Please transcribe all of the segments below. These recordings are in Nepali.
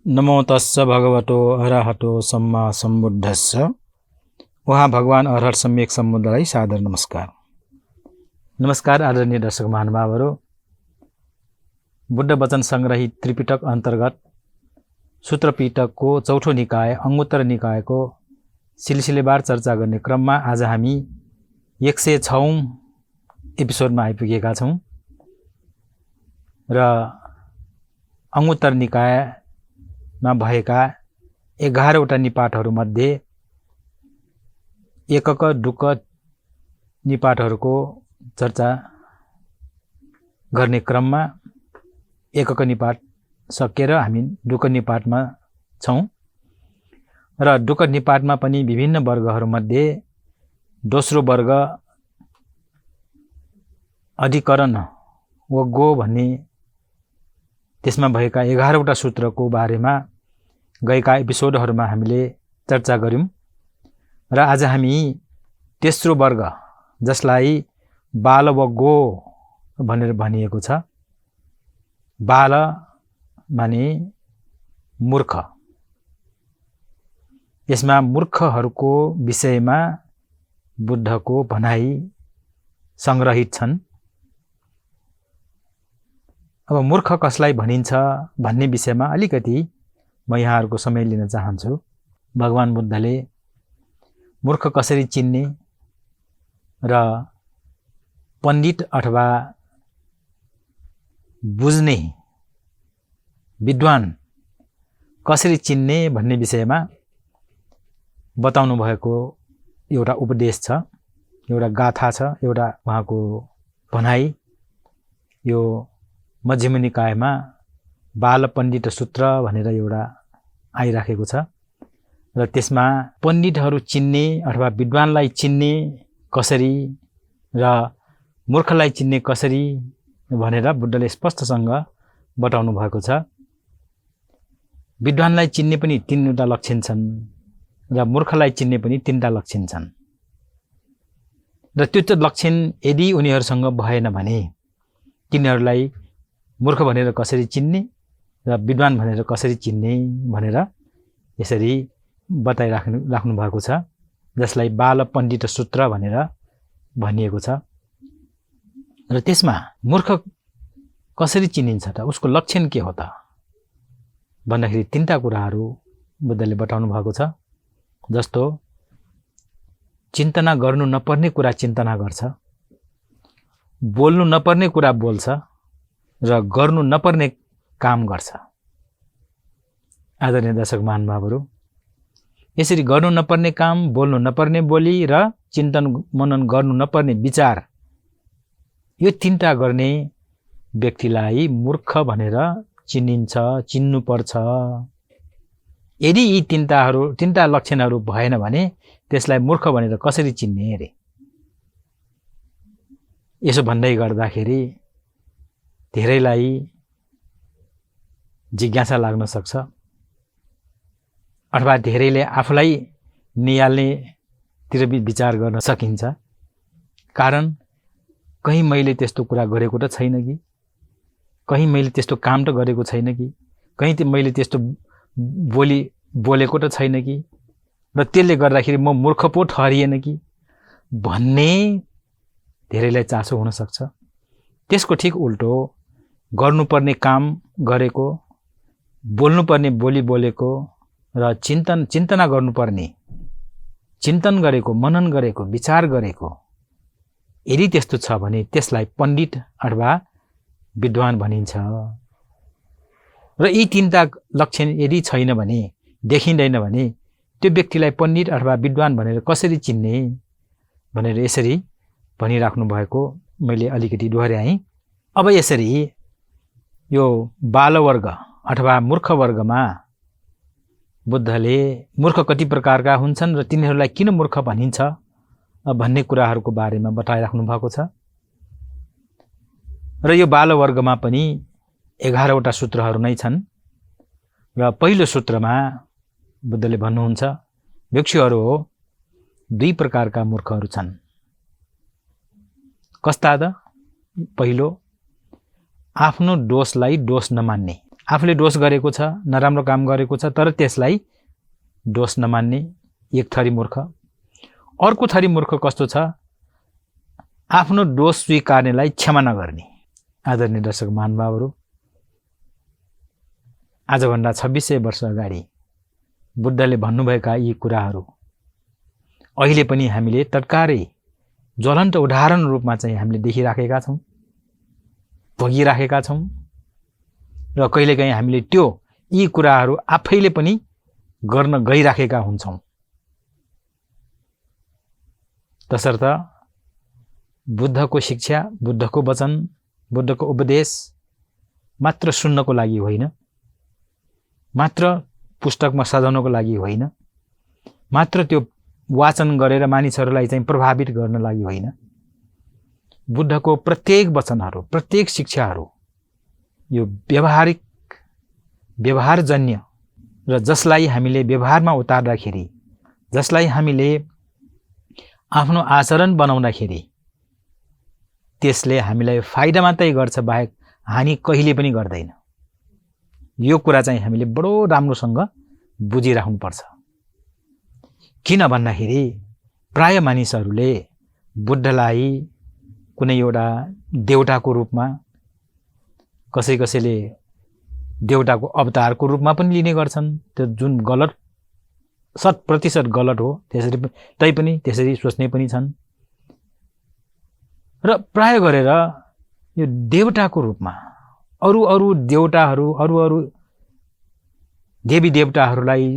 नमो तस्स भगवतो अरहतो सम्मा सम्बुद्धस्स। उहाँ भगवान अरहत सम्यक सम्बुद्धलाई सादर नमस्कार। नमस्कार आदरणीय दर्शक महानुभावहरू। बुद्ध वचन संग्रही त्रिपिटक अन्तर्गत सूत्र पिटकको चौथो निकाय अंगुत्तर निकायको सिलसिलेवार चर्चा गर्ने क्रममा आज हामी 106औं एपिसोडमा आइपुगेका छौं र अंगुत्तर निकायमा भएका 11वटा निपातहरूमध्ये एकक दुक्क निपातहरूको चर्चा गर्ने क्रममा एकक निपात सकेर हामी दुक्क निपातमा छौं र दुक्क निपातमा पनि विभिन्न वर्गहरूमध्ये दोस्रो वर्ग अधिकरण वा गो भन्ने त्यसमा भएका 11वटा सूत्रको बारेमा गएका एपिसोडहरूमा हामीले चर्चा गर्यौं र आज हामी तेस्रो वर्ग जसलाई बाल वा गो भनेर भनिएको छ। बाल माने मूर्ख। यसमा मूर्खहरूको विषयमा बुद्धको भनाइ संग्रहित छन्। अब मूर्ख कसलाई भनिन्छ भन्ने विषयमा अलिकति म यहाँहरूको समय लिन चाहन्छु। भगवान बुद्धले मूर्ख कसरी चिन्ने र पण्डित अथवा बुझ्ने विद्वान कसरी चिन्ने भन्ने विषयमा बताउनु भएको एउटा उपदेश छ, एउटा गाथा छ, एउटा उहाँको भनाइ। यो मध्यम निकायमा बाल पण्डित सूत्र भनेर एउटा आइराखेको छ र त्यसमा पण्डितहरू चिन्ने अथवा विद्वानलाई चिन्ने कसरी र मूर्खलाई चिन्ने कसरी भनेर बुद्धले स्पष्टसँग बताउनु भएको छ। विद्वानलाई चिन्ने पनि 3वटा लक्षण छन् र मूर्खलाई चिन्ने पनि 3टा लक्षण छन् र त्यो लक्षण यदि उनीहरूसँग भएन भने तिनीहरूलाई मूर्ख भनेर कसरी चिन्ने र विद्वान भनेर कसरी चिन्ने भनेर यसरी बताइराख्नु भएको छ, जसलाई बाल पण्डित सूत्र भनेर भनिएको छ। र त्यसमा मूर्ख कसरी चिनिन्छ त, उसको लक्षण के हो त भन्दाखेरि 3टा कुराहरू बुद्धले बताउनु भएको छ। जस्तो चिन्तना गर्नु नपर्ने कुरा चिन्तना गर्छ, बोल्नु नपर्ने कुरा बोल्छ र गर्नु नपर्ने काम गर्छ। आदरणीय दर्शक महानुभावहरू, यसरी गर्नु नपर्ने काम, बोल्नु नपर्ने बोली र चिन्तन मनन गर्नु नपर्ने विचार, यो 3टा गर्ने व्यक्तिलाई मूर्ख भनेर चिनिन्छ, चिन्नुपर्छ। यदि यी 3टा लक्षणहरू भएन भने त्यसलाई मूर्ख भनेर कसरी चिन्ने रे? यसो भन्दै गर्दाखेरि धेरैलाई जिज्ञासा लाग्न सक्छ अथवा धेरैले आफूलाई निहाल्नेतिर विचार गर्न सकिन्छ। कारण कहीं मैले त्यस्तो कुरा गरेको त छैन कि, कहीं मैले त्यस्तो काम त गरेको छैन कि, कहीं मैले त्यस्तो बोलेको त छैन कि, र त्यसले गर्दाखेरि म मूर्ख पो ठहरिएन कि भन्ने धेरैलाई चासो हुन सक्छ। त्यसको ठिक उल्टो गर्नुपर्ने काम गरेको, बोल्नुपर्ने बोली बोलेको र चिन्तना गर्नुपर्ने चिन्तन गरेको, मनन गरेको, विचार गरेको यदि त्यस्तो छ भने त्यसलाई पण्डित अथवा विद्वान भनिन्छ। र यी 3टा लक्षण यदि छैन भने, देखिँदैन भने त्यो व्यक्तिलाई पण्डित अथवा विद्वान भनेर कसरी चिन्ने भनेर यसरी भनिराख्नु भएको मैले अलिकति दोहोर्याएँ। अब यसरी यो बालवर्ग अथवा मूर्ख वर्गमा बुद्धले मूर्ख कति प्रकारका हुन्छन् र तिनीहरूलाई किन मूर्ख भनिन्छ भन्ने कुराहरूको बारेमा बताइराख्नु भएको छ। र यो बालवर्गमा पनि 11वटा सूत्रहरू नै छन् र पहिलो सूत्रमा बुद्धले भन्नुहुन्छ, भिक्षुहरू हो 2 प्रकारका मूर्खहरू छन्। कस्ता त? पहिलो, आफ्नो दोषलाई दोष नमान्ने, आफूले दोष गरेको छ, नराम्रो काम गरेको छ, तर त्यसलाई दोष नमान्ने एक थरी मूर्ख। अर्को थरी मूर्ख कस्तो छ? आफ्नो दोष स्वीकार्नेलाई क्षमा नगर्ने। आदरणीय दर्शक महानुभावहरू, आजभन्दा 2600 वर्ष अगाडि बुद्धले भन्नुभएका यी कुराहरू अहिले पनि हामीले तत्कारै ज्वलन्त उदाहरण रूपमा चाहिँ हामीले देखिराखेका छौँ, भोगिराखेका छौँ र कहिलेकाहीँ हामीले त्यो यी कुराहरू आफैले पनि गर्न गइराखेका हुन्छौँ। तसर्थ बुद्धको शिक्षा, बुद्धको वचन, बुद्धको उपदेश मात्र सुन्नको लागि होइन, मात्र पुस्तकमा सजाउनको लागि होइन, मात्र त्यो वाचन गरेर मानिसहरूलाई चाहिँ प्रभावित गर्न लागि होइन। बुद्धको प्रत्येक वचनहरू, प्रत्येक शिक्षाहरू यो व्यवहारिक, व्यवहारजन्य र जसलाई हामीले व्यवहारमा उतार्दाखेरि, जसलाई हामीले आफ्नो आचरण बनाउँदाखेरि त्यसले हामीलाई फाइदा मात्रै गर्छ बाहेक हानि कहिले पनि गर्दैन। यो कुरा चाहिँ हामीले बडो राम्रोसँग बुझिराख्नुपर्छ। किन भन्दाखेरि प्राय मानिसहरूले बुद्धलाई कुनै एउटा देवताको रूपमा, कसैले देवताको अवतारको रूपमा पनि लिने गर्छन्। त्यो जुन गलत, 100% गलत हो। तैपनि त्यसरी सोच्ने पनि छन् र प्राय गरेर यो देवताको रूपमा अरू देवताहरू, अरू देवी देवताहरूलाई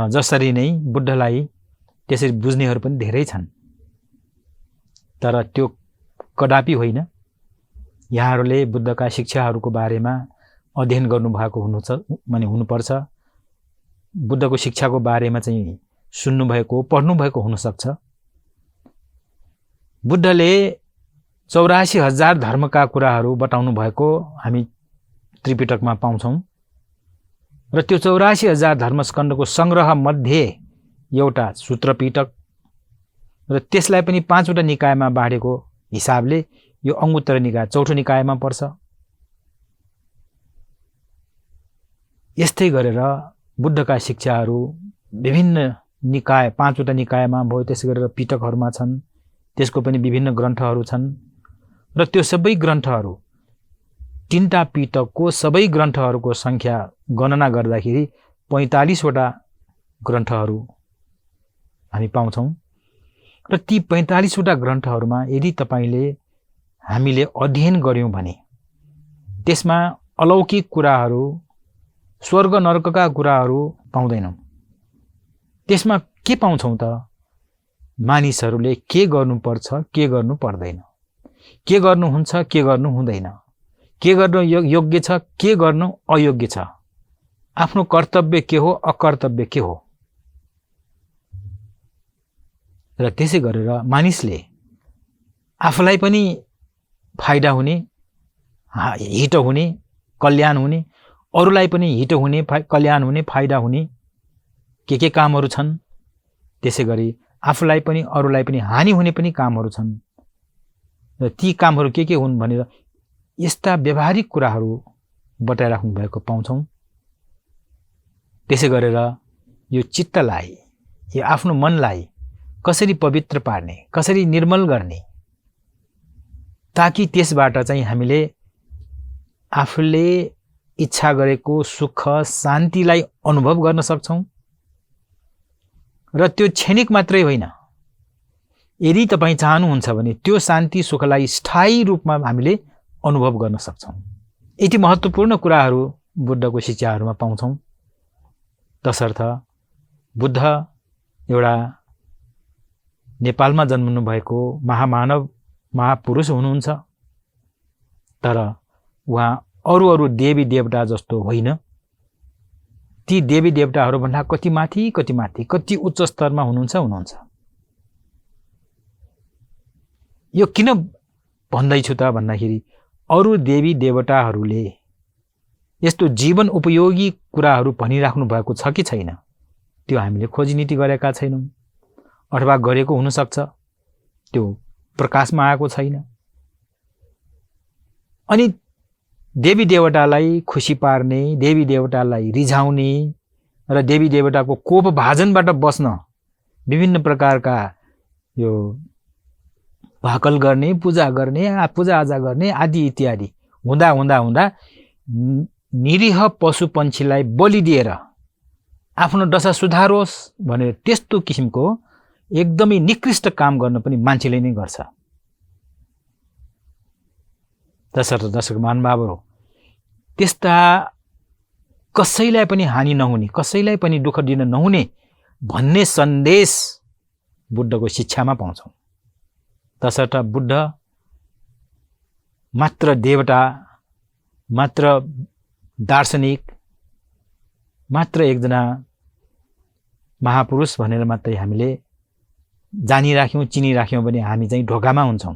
जसरी नै बुद्धलाई त्यसरी बुझ्नेहरू पनि धेरै छन्। तर त्यो कदापि होइन। यहाँहरूले बुद्धका शिक्षाहरूको बारेमा अध्ययन गर्नुभएको हुनुपर्छ। बुद्धको शिक्षाको बारेमा चाहिँ सुन्नुभएको, पढ्नुभएको हुनसक्छ। बुद्धले 84,000 धर्मका कुराहरू बताउनु भएको हामी त्रिपिटकमा पाउँछौँ र त्यो 84,000 धर्मस्कन्धको सङ्ग्रह मध्ये एउटा सूत्रपिटक र त्यसलाई पनि 5वटा निकायमा बाँडेको हिसाबले यो अङ्गुत्तर निकाय 4थो निकायमा पर्छ। यस्तै गरेर बुद्धका शिक्षाहरू विभिन्न निकाय, 5वटा निकायमा भयो, त्यसै गरेर पिटकहरूमा छन्। त्यसको पनि विभिन्न ग्रन्थहरू छन् र त्यो सबै ग्रन्थहरू, 3टा पिटकको सबै ग्रन्थहरूको सङ्ख्या गणना गर्दाखेरि 45वटा ग्रन्थहरू हामी पाउँछौँ र ती 45वटा ग्रन्थहरूमा यदि हामीले अध्ययन गर्यौँ भने त्यसमा अलौकिक कुराहरू, स्वर्ग नरकका कुराहरू पाउँदैनौँ। त्यसमा के पाउँछौँ त? मानिसहरूले के गर्नुपर्छ, के गर्नु पर्दैन, के गर्नुहुन्छ, के गर्नु हुँदैन, के गर्नु योग्य छ, के गर्नु अयोग्य छ, आफ्नो कर्तव्य के हो, अकर्तव्य के हो। र त्यसै गरेर मानिसले आफूलाई पनि फाइदा हुने, हित हुने, कल्याण हुने, अरूलाई पनि हित हुने, कल्याण हुने, फाइदा हुने के कामहरू छन्। त्यसै गरी आफूलाई पनि अरूलाई पनि हानि हुने पनि कामहरू छन् र ती कामहरू के हुन् भनेर यस्ता व्यवहारिक कुराहरू बताइराख्नु भएको पाउँछौँ। त्यसै गरेर यो चित्तलाई, यो आफ्नो मनलाई कसरी पवित्र पार्ने, कसरी निर्मल गर्ने, ताकि त्यसबाट चाहिँ हामीले आफूले इच्छा गरेको सुख, शान्तिलाई अनुभव गर्न सक्छौँ। र त्यो क्षणिक मात्रै होइन, यदि तपाईँ चाहनुहुन्छ भने त्यो शान्ति, सुखलाई स्थायी रूपमा हामीले अनुभव गर्न सक्छौँ। यति महत्त्वपूर्ण कुराहरू बुद्धको शिक्षाहरूमा पाउँछौँ। तसर्थ बुद्ध एउटा नेपालमा जन्मनु भएको महामानव, महापुरुष हुनुहुन्छ। तर उहाँ अरू देवी देवता जस्तो होइन। ती देवी देवताहरूभन्दा कति माथि, कति उच्च स्तरमा हुनुहुन्छ। यो किन भन्दैछु त भन्दाखेरि अरू देवी देवताहरूले यस्तो जीवन उपयोगी कुराहरू भनिराख्नु भएको छ कि छैन, त्यो हामीले खोजनीति गरेका छैनौँ, अथवा गरेको हुनसक्छ, त्यो प्रकाशमा आएको छैन। अनि देवी देवतालाई खुसी पार्ने, देवी देवतालाई रिझाउने र देवी देवताको कोप भाजनबाट बस्न विभिन्न प्रकारका यो भाकल गर्ने, पूजा गर्ने, पूजाआजा गर्ने आदि इत्यादि हुँदा हुँदा हुँदा निरीह पशु पन्छीलाई बलि दिएर आफ्नो दशा सुधारोस् भनेर त्यस्तो किसिमको एकदमै निकृष्ट काम गर्न पनि मान्छेले नै गर्छ। तसर्थ दर्शक महानुभावहरू, त्यस्ता कसैलाई पनि हानि नहुने, कसैलाई पनि दुःख दिन नहुने भन्ने सन्देश बुद्धको शिक्षामा पाउँछौँ। तसर्थ बुद्ध मात्र देवता, मात्र दार्शनिक, मात्र एकजना महापुरुष भनेर मात्रै हामीले जानिराख्यौँ, चिनिराख्यौँ भने हामी चाहिँ ढोकामा हुन्छौँ।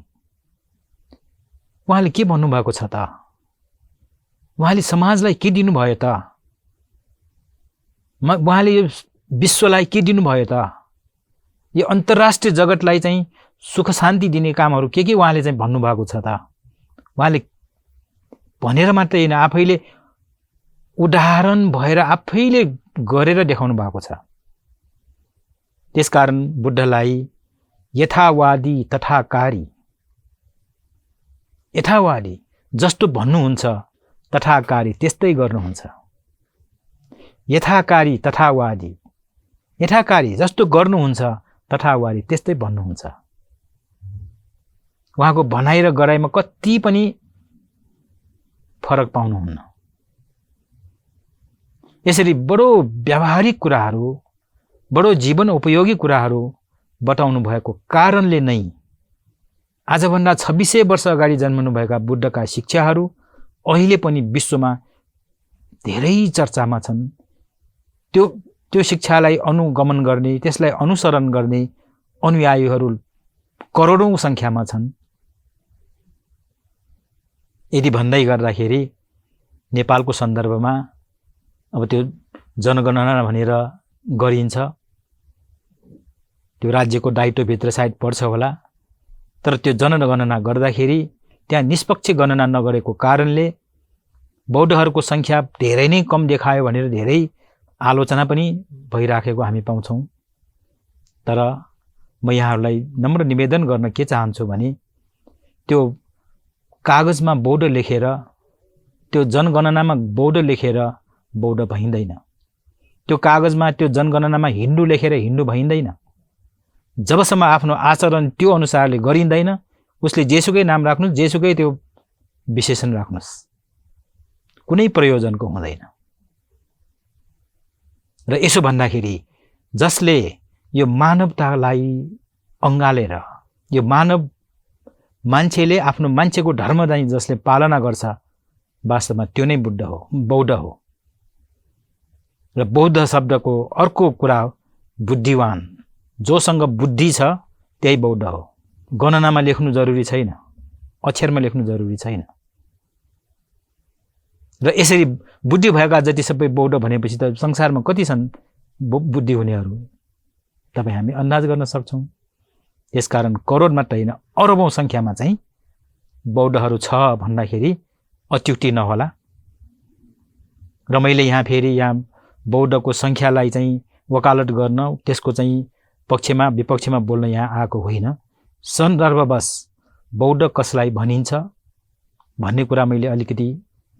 उहाँले के भन्नुभएको छ त? उहाँले समाजलाई के दिनुभयो त? उहाँले यो विश्वलाई के दिनुभयो त? यो अन्तर्राष्ट्रिय जगतलाई चाहिँ सुख शान्ति दिने कामहरू के उहाँले चाहिँ भन्नुभएको छ त? उहाँले भनेर मात्रै हैन, आफैले उदाहरण भएर आफैले गरेर देखाउनु भएको छ। त्यसकारण बुद्धलाई यथावादी तथाकारी, यथावादी जस्तो भन्नुहुन्छ तथाकारी त्यस्तै गर्नुहुन्छ। यथाकारी तथावादी, यथाकारी जस्तो गर्नुहुन्छ तथावादी त्यस्तै भन्नुहुन्छ। उहाँको भनाइ र गराइमा कति पनि फरक पाउनुहुन्न। यसरी बडो व्यावहारिक कुराहरू, बडो जीवन उपयोगी कुराहरू बताउनु भएको कारणले नै आजभन्दा 2600 वर्ष अगाडि जन्मनुभएका बुद्धका शिक्षाहरू अहिले पनि विश्वमा धेरै चर्चामा छन्। त्यो शिक्षालाई अनुगमन गर्ने, त्यसलाई अनुसरण गर्ने अनुयायीहरू करोडौं संख्यामा छन्। यदि भन्दै गर्दाखेरि नेपालको सन्दर्भमा अब त्यो जनगणना भनेर गरिन्छ, त्यो राज्यको दायित्वभित्र सायद पर्छ होला, तर त्यो जनगणना गर्दाखेरि त्यहाँ निष्पक्ष गणना नगरेको कारणले बौद्धहरूको संख्या धेरै नै कम देखायो भनेर धेरै आलोचना पनि भइराखेको हामी पाउँछौँ। तर म यहाँहरूलाई नम्र निवेदन गर्न के चाहन्छु भने त्यो कागजमा बौद्ध लेखेर, त्यो जनगणनामा बौद्ध लेखेर बौद्ध भइँदैन। त्यो कागजमा, त्यो जनगणनामा हिन्दू लेखेर हिन्दू भइँदैन। जबसम्म आफ्नो आचरण त्यो अनुसारले गरिँदैन, उसले जेसुकै नाम राख्नुस्, जेसुकै त्यो विशेषण राख्नुस्, कुनै प्रयोजनको हुँदैन। र यसो भन्दाखेरि जसले यो मानवतालाई अँगालेर, यो मान्छेले आफ्नो मान्छेको धर्म चाहिँ जसले पालना गर्छ, वास्तवमा त्यो नै बुद्ध हो, बौद्ध हो। र बौद्ध शब्दको अर्को कुरा बुद्धिवान, जोसँग बुद्धि छ त्यही बौद्ध हो। गणनामा लेख्नु जरुरी छैन, अक्षरमा लेख्नु जरुरी छैन। र यसरी बुद्धि भएका जति सबै बौद्ध भनेपछि त संसारमा कति छन् बुद्धि हुनेहरू, तपाईँ हामी अन्दाज गर्न सक्छौँ। यसकारण करोड मात्र होइन, अरबौं संख्यामा चाहिँ बौद्धहरू छ भन्दाखेरि अत्युक्ति नहोला। र मैले यहाँ फेरि यहाँ बौद्धको संख्यालाई चाहिँ वकालत गर्न, त्यसको चाहिँ पक्षमा विपक्षमा बोल्न यहाँ आएको होइन। सन्दर्भवश बौद्ध कसलाई भनिन्छ भन्ने कुरा मैले अलिकति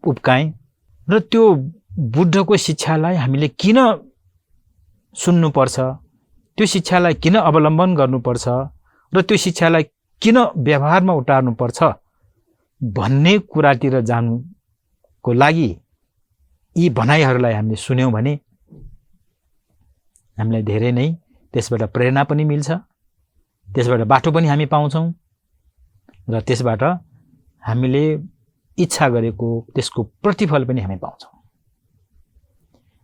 उब्काएँ। र त्यो बुद्धको शिक्षालाई हामीले किन सुन्नुपर्छ, त्यो शिक्षालाई किन अवलम्बन गर्नुपर्छ र त्यो शिक्षालाई किन व्यवहारमा उतार्नुपर्छ भन्ने कुरातिर जानुको लागि यी भनाइहरूलाई हामीले सुन्यौँ भने हामीलाई धेरै नै त्यसबाट प्रेरणा पनि मिल्छ, त्यसबाट बाटो पनि हामी पाउँछौँ र त्यसबाट हामीले इच्छा गरेको त्यसको प्रतिफल पनि हामी पाउँछौँ।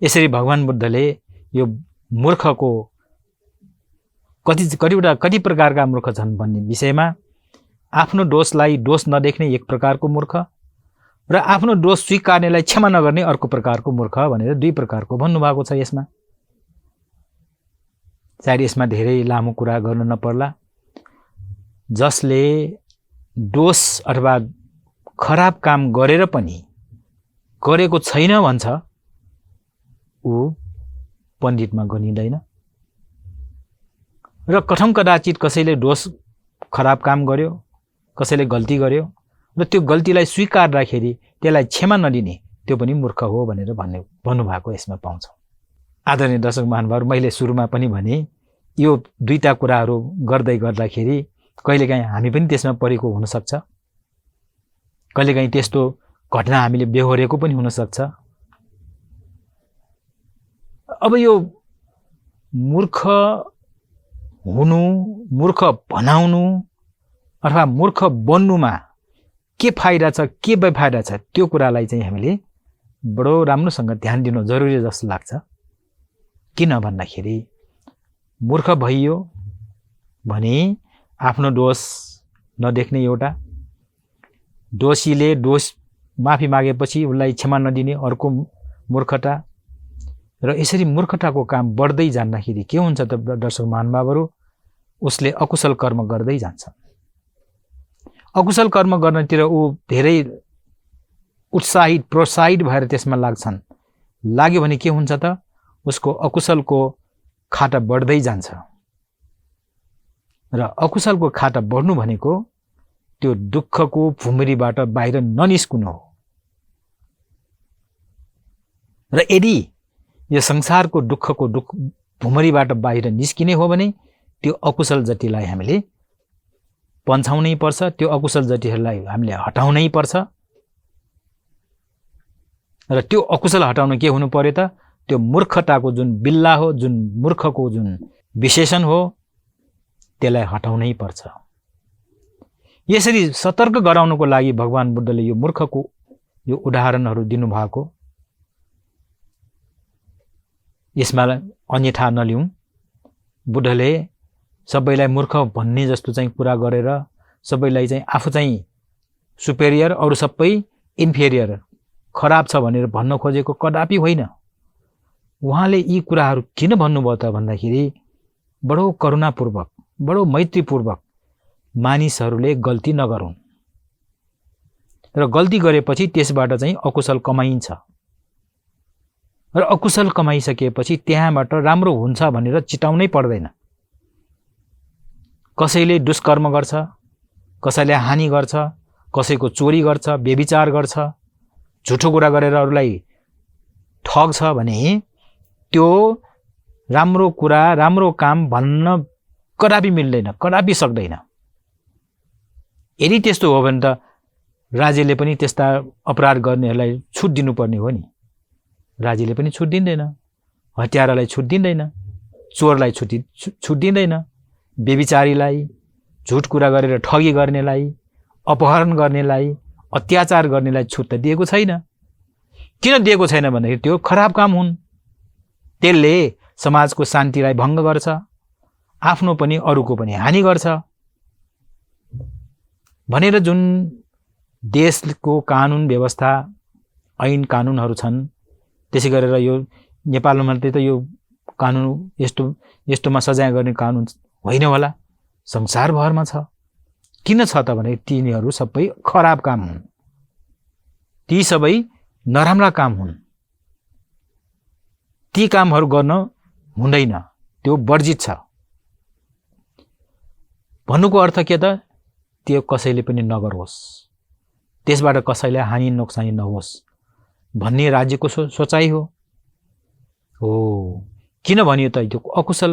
यसरी भगवान बुद्धले यो मूर्खको कति प्रकारका मूर्ख छन् भन्ने विषयमा आफ्नो दोषलाई दोष नदेख्ने एक प्रकारको मूर्ख र आफ्नो दोष स्वीकार्नेलाई क्षमा नगर्ने अर्को प्रकारको मूर्ख भनेर दुई प्रकारको भन्नुभएको छ। यसमा सायद यसमा धेरै लामो कुरा गर्न नपर्ला। जसले दोष अथवा खराब काम गरेर पनि गरेको छैन भन्छ ऊ पण्डितमा गनिँदैन। र कठम कदाचित कसैले दोष खराब काम गर्यो, कसैले गल्ती गर्यो र त्यो गल्तीलाई स्वीकार्दाखेरि त्यसलाई क्षमा नदिने त्यो पनि मूर्ख हो भनेर भन्नुभएको यसमा पाउँछौँ। आदरणीय दर्शक महानुभावहरू, मैले सुरुमा पनि भने यो दुईटा कुराहरू गर्दै गर्दाखेरि कहिलेकाहीँ हामी पनि त्यसमा परेको हुनसक्छ, कहिलेकाहीँ त्यस्तो घटना हामीले बेहोरेको पनि हुनसक्छ। अब यो मूर्ख हुनु, मूर्ख बनाउनु अथवा मूर्ख बन्नुमा के फाइदा छ, के बेफाइदा छ, त्यो कुरालाई चाहिँ हामीले बडो राम्रोसँग ध्यान दिनु जरुरी जस्तो लाग्छ। किन भन्दाखेरि मूर्ख भइयो भने आफ्नो दोष नदेख्ने एउटा, दोषीले दोष माफी मागेपछि उसलाई क्षमा नदिने अर्को मूर्खता। र यसरी मूर्खताको काम बढ्दै जाँदाखेरि के हुन्छ त दर्शक महानुभावहरू, उसले अकुशल कर्म गर्दै जान्छ। अकुशल कर्म गर्नतिर ऊ धेरै उत्साहित प्रोत्साहित भएर त्यसमा लाग्छन्। लाग्यो भने के हुन्छ त, उसको अकुशलको खाता बढ्दै जान्छ। र अकुशलको खाता बढ्नु भनेको त्यो दुःखको भुमरीबाट बाहिर ननिस्कुनु हो। र यदि यो संसारको दुःखको भुमरीबाट बाहिर निस्किने हो भने त्यो अकुशल जतिलाई हामीले पन्छाउनै पर्छ, त्यो अकुशल जतिहरूलाई हामीले हटाउनै पर्छ। र त्यो अकुशल हटाउन के हुनु पर्यो त, त्यो मूर्खताको जुन बिल्ला हो, जुन मूर्खको जुन विशेषण हो, त्यसलाई हटाउनै पर्छ। यसरी सतर्क गराउनको लागि भगवान बुद्धले यो मूर्खको यो उदाहरणहरू दिनुभएको। यसमा अन्यथा नलिउँ। बुद्धले सबैलाई मूर्ख भन्ने जस्तो चाहिँ कुरा गरेर सबैलाई चाहिँ आफू चाहिँ सुपेरियर, अरू सबै इन्फेरियर, खराब छ भनेर भन्न खोजेको कदापि होइन। उहाँले यी कुराहरू किन भन्नुभयो त भन्दाखेरि बडो करुणापूर्वक, बडो मैत्रीपूर्वक मानिसहरूले गल्ती नगरून्। र गल्ती गरेपछि त्यसबाट चाहिँ अकुशल कमाइन्छ। र अकुशल कमाइसकेपछि त्यहाँबाट राम्रो हुन्छ भनेर चिताउनै पर्दैन। कसैले दुष्कर्म गर्छ, कसैले हानि गर्छ, कसैको चोरी गर्छ, व्यभिचार गर्छ, झुठो कुरा गरेर अरूलाई ठग्छ भने त्यो राम्रो कुरा, राम्रो काम भन्न कदापि मिल्दैन, कदापि सक्दैन। यदि त्यस्तो हो भने त राज्यले पनि त्यस्ता अपराध गर्नेहरूलाई छुट दिनुपर्ने हो नि। राज्यले पनि छुट दिँदैन, हत्यारालाई छुट दिँदैन, चोरलाई छुट दिँदैन, व्यभिचारीलाई, झुट कुरा गरेर ठगी गर्नेलाई, अपहरण गर्नेलाई, अत्याचार गर्नेलाई छुट त दिएको छैन। किन दिएको छैन भन्दाखेरि त्यो खराब काम हुन्, त्यसले समाजको शान्तिलाई भङ्ग गर्छ, आफ्नो पनि अरूको पनि हानि गर्छ भनेर जुन देशको कानुन व्यवस्था, ऐन कानुनहरू छन्, त्यसै गरेर यो नेपालमा त यो कानुन यस्तोमा सजाय गर्ने कानुन होइन होला, संसारभरमा छ। किन छ त भने तिनीहरू सबै खराब काम हुन्, ती सबै नराम्रा काम हुन्। ती कामहरू गर्न हुँदैन, त्यो वर्जित छ। भन्नुको अर्थ के त, त्यो कसैले पनि नगरोस्, त्यसबाट कसैलाई हानि नोक्सानी नहोस् भन्ने राज्यको सोचाइ हो। किन भनियो त, त्यो अकुशल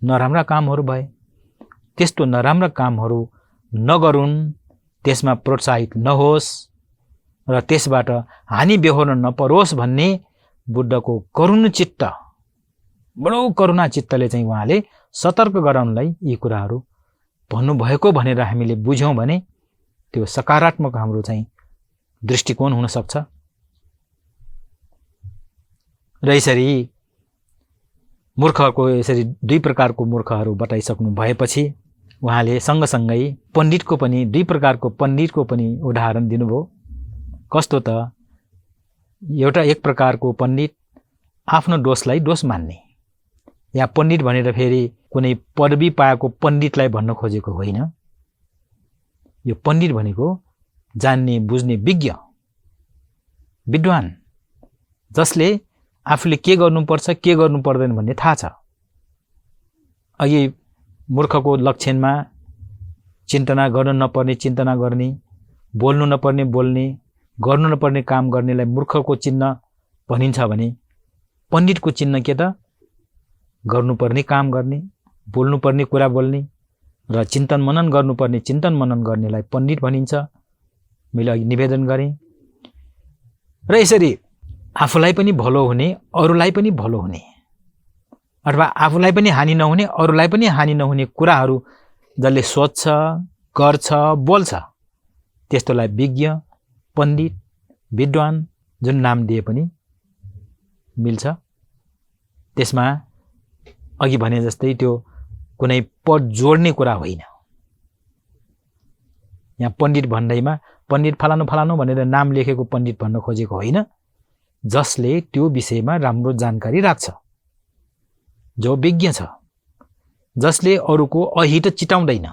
नराम्रा कामहरू भए। त्यस्तो नराम्रा कामहरू नगरून्, त्यसमा प्रोत्साहित नहोस् र त्यसबाट हानि बेहोर्न नपरोस् भन्ने बुद्धको करुण चित्त, बडो करुणा चित्तले चाहिँ उहाँले सतर्क गराउनलाई यी कुराहरू भन्नुभएको भनेर हामीले बुझ्यौँ भने त्यो सकारात्मक हाम्रो चाहिँ दृष्टिकोण हुन सक्छ। र यसरी मूर्खको यसरी दुई प्रकारको मूर्खहरू बताइसक्नु भएपछि उहाँले सँगसँगै पण्डितको पनि दुई प्रकारको पण्डितको पनि उदाहरण दिनुभयो। कस्तो त, एउटा एक प्रकारको पण्डित आफ्नो दोषलाई दोष मान्ने। यहाँ पण्डित भनेर फेरि कुनै पदवी पाएको पण्डितलाई भन्न खोजेको होइन। यो पण्डित भनेको जान्ने बुझ्ने विज्ञ, विद्वान, जसले आफूले के गर्नुपर्छ के गर्नु पर्दैन भन्ने थाहा छ। अघि मूर्खको लक्षणमा चिन्तना गर्नु नपर्ने चिन्तना गर्ने, बोल्नु नपर्ने बोल्ने, गर्नु नपर्ने काम गर्नेलाई मूर्खको चिन्ह भनिन्छ भने पण्डितको चिन्ह के त? गर्नुपर्ने काम गर्ने, बोल्नुपर्ने कुरा बोल्ने र चिन्तन मनन गर्नुपर्ने चिन्तन मनन गर्नेलाई पण्डित भनिन्छ। मैले अघि निवेदन गरेँ। र यसरी आफूलाई पनि भलो हुने, अरूलाई पनि भलो हुने, अथवा आफूलाई पनि हानि नहुने, अरूलाई पनि हानि नहुने कुराहरू जसले सोच्छ, गर्छ, बोल्छ, त्यस्तोलाई विज्ञ, पण्डित, विद्वान जुन नाम दिए पनि मिल्छ। त्यसमा अघि भने जस्तै त्यो कुनै पद जोड्ने कुरा होइन। यहाँ पण्डित भन्दैमा पण्डित फलानु फलानु भनेर नाम लेखेको पण्डित भन्न खोजेको होइन, जसले त्यो विषयमा राम्रो जानकारी राख्छ, जो विज्ञ छ, जसले अरूको अहित चिताउँदैन।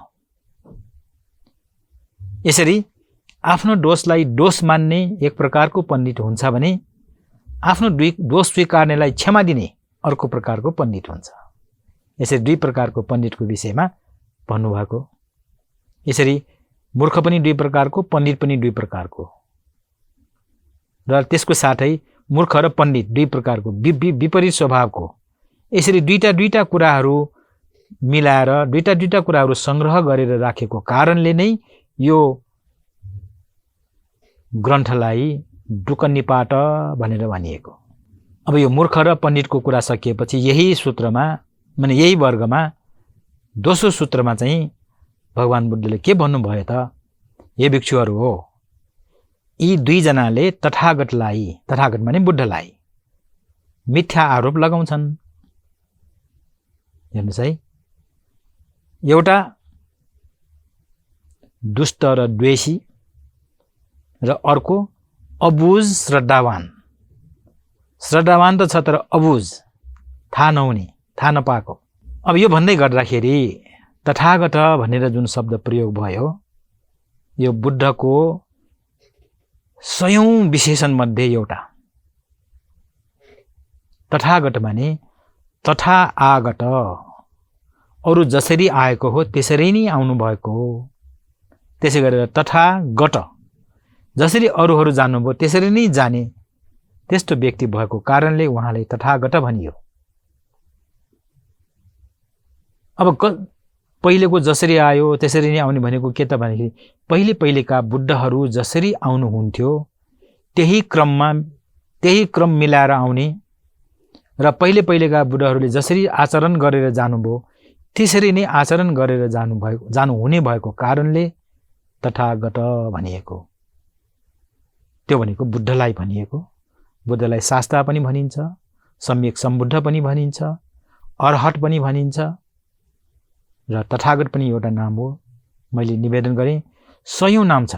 यसरी आफ्नो दोषलाई दोष मान्ने एक प्रकारको पण्डित हुन्छ भने आफ्नो दोष स्वीकार्नेलाई क्षमा दिने अर्को प्रकारको पण्डित हुन्छ। यसरी दुई प्रकारको पण्डितको विषयमा भन्नुभएको। यसरी मूर्ख पनि दुई प्रकारको, पण्डित पनि दुई प्रकारको, र त्यसको साथै मूर्ख र पण्डित दुई प्रकारको विपरीत स्वभावको। यसरी दुईटा कुराहरू मिलाएर दुईटा कुराहरू संग्रह गरेर राखेको कारणले नै यो ग्रन्थलाई डुकन्निपाट भनेर भनिएको। अब यो मूर्ख र पण्डितको कुरा सकिएपछि यही सूत्रमा, माने यही वर्गमा दोस्रो सूत्रमा चाहिँ भगवान बुद्धले के भन्नुभयो त? हे भिक्षुहरू हो, यी दुईजनाले तथागतलाई, तथागत माने बुद्धलाई मिथ्या आरोप लगाउँछन्। हेर्नुहोस् है, एउटा दुष्ट र द्वेषी र अर्को अबुझ श्रद्धावान। श्रद्धावान त छ तर अबुझ, थाहा नहुने, थाहा नपाएको। अब यो भन्दै गर्दाखेरि तथागत भनेर जुन शब्द प्रयोग भयो, यो बुद्धको 100औं विशेषण मध्ये एउटा। तथागत माने तथा आगत, अरू जसरी आएको हो त्यसरी नै आउनु भएको हो। त्यसै गरेर तथागत, जसरी अरूहरू जान्नुभयो त्यसरी नै जाने, त्यस्तो व्यक्ति भएको कारणले उहाँले तथागत भनियो। अब पहिलेको जसरी आयो त्यसरी नै आउने भनेको के त भन्दाखेरि पहिलेका बुद्धहरू जसरी आउनुहुन्थ्यो त्यही क्रम मिलाएर आउने र पहिलेका बुद्धहरूले जसरी आचरण गरेर जानुभयो त्यसरी नै आचरण गरेर जानु हुने भएको कारणले तथागत भनिएको। त्यो भनेको बुद्धलाई भनिएको। बुद्धलाई शास्ता पनि भनिन्छ, सम्यक सम्बुद्ध पनि भनिन्छ, अरहत पनि भनिन्छ र तथागत पनि एउटा नाम हो। मैले निवेदन गरेँ 100औं नाम छ,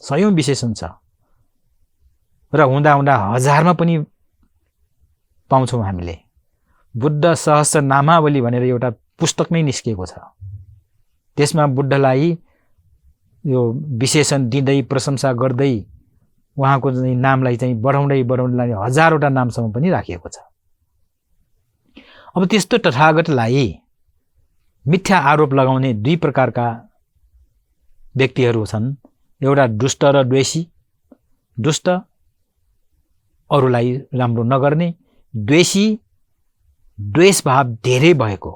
100औं विशेषण छ र हुँदा हजारमा पनि पाउँछौँ हामीले। बुद्ध सहस्र नामावली भनेर एउटा पुस्तकमै निस्किएको छ। त्यसमा बुद्धलाई यो विशेषण दिँदै प्रशंसा गर्दै उहाँको नामलाई चाहिँ बढाउँदै हजारवटा नामसम्म पनि राखिएको छ। अब त्यस्तो तथागतलाई मिथ्या आरोप लगाउने दुई प्रकारका व्यक्तिहरू छन्। एउटा दुष्ट र द्वेषी। दुष्ट अरूलाई राम्रो नगर्ने, द्वेषी द्वेष भाव धेरै भएको,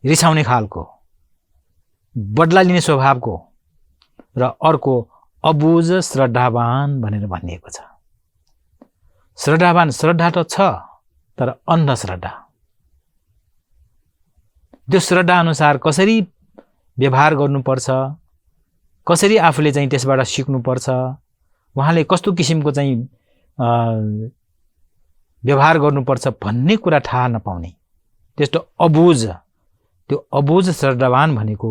रिसाउने खालको, बदला लिने स्वभावको, र अर्को अबुझ श्रद्धावान भनेर भनिएको छ। श्रद्धावान, श्रद्धा त छ तर अन्धश्रद्धा। त्यो श्रद्धा अनुसार कसरी व्यवहार गर्नुपर्छ, कसरी आफूले चाहिँ त्यसबाट सिक्नुपर्छ, उहाँले कस्तो किसिमको चाहिँ व्यवहार गर्नुपर्छ भन्ने कुरा थाहा नपाउने, त्यस्तो अबुझ, त्यो अबुझ श्रद्धावान भनेको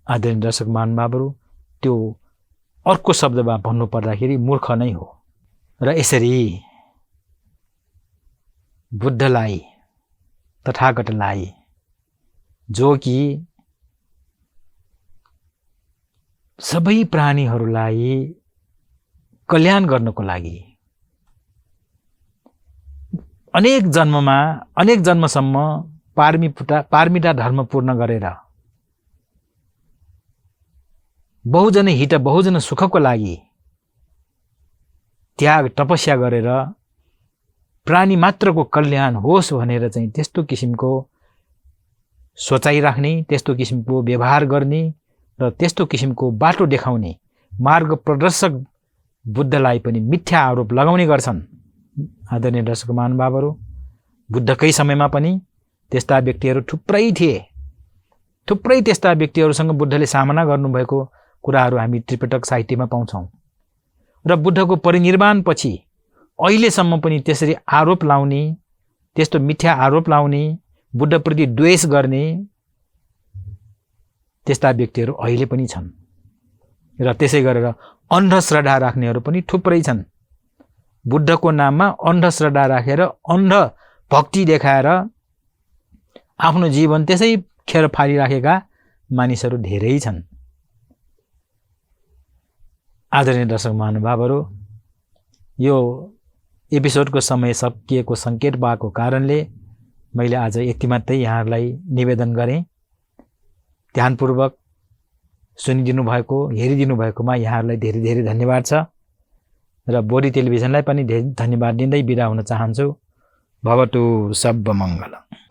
आदरणीय दर्शक महानुभावहरू त्यो अर्को शब्दमा भन्नु पर्दाखेरि मूर्ख नै हो। र यसरी बुद्धलाई, तथागतलाई, जो कि सबै प्राणीहरूलाई कल्याण गर्नको लागि अनेक जन्मसम्म पारमिता धर्म पूर्ण गरेर बहुजन हित बहुजन सुखको लागि त्याग तपस्या गरेर प्राणी मात्रको कल्याण होस् भनेर चाहिँ त्यस्तो किसिमको सोचाइ राख्ने, त्यस्तो किसिमको व्यवहार गर्ने र त्यस्तो किसिमको बाटो देखाउने मार्ग प्रदर्शक बुद्धलाई पनि मिथ्या आरोप लगाउने गर्छन्। आदरणीय दर्शक महानुभावहरू, बुद्धकै समयमा पनि त्यस्ता व्यक्तिहरू थुप्रै थिए। थुप्रै त्यस्ता व्यक्तिहरूसँग बुद्धले सामना गर्नुभएको कुराहरू हामी त्रिपिटक साहित्यमा पाउँछौँ। र बुद्धको परिनिर्वाणपछि अहिलेसम्म पनि त्यसरी आरोप लाउने, त्यस्तो मिथ्या आरोप लाउने, बुद्धप्रति द्वेष गर्ने त्यस्ता व्यक्तिहरू अहिले पनि छन्। र त्यसै गरेर अन्धश्रद्धा राख्नेहरू पनि थुप्रै छन्। बुद्धको नाममा अन्धश्रद्धा राखेर अन्ध भक्ति देखाएर आफ्नो जीवन त्यसै खेर फालिराखेका मानिसहरू धेरै छन्। आदरणीय दर्शक महानुभावहरू, यो एपिसोडको समय सकिएको सङ्केत भएको कारणले मैले आज यति मात्रै यहाँहरूलाई निवेदन गरेँ। ध्यानपूर्वक सुनिदिनु भएको, हेरिदिनु भएकोमा यहाँहरूलाई धेरै धेरै धन्यवाद छ र बोडी टेलिभिजनलाई पनि धेरै धन्यवाद दिँदै बिदा हुन चाहन्छु। भवतु सब मङ्गलम्।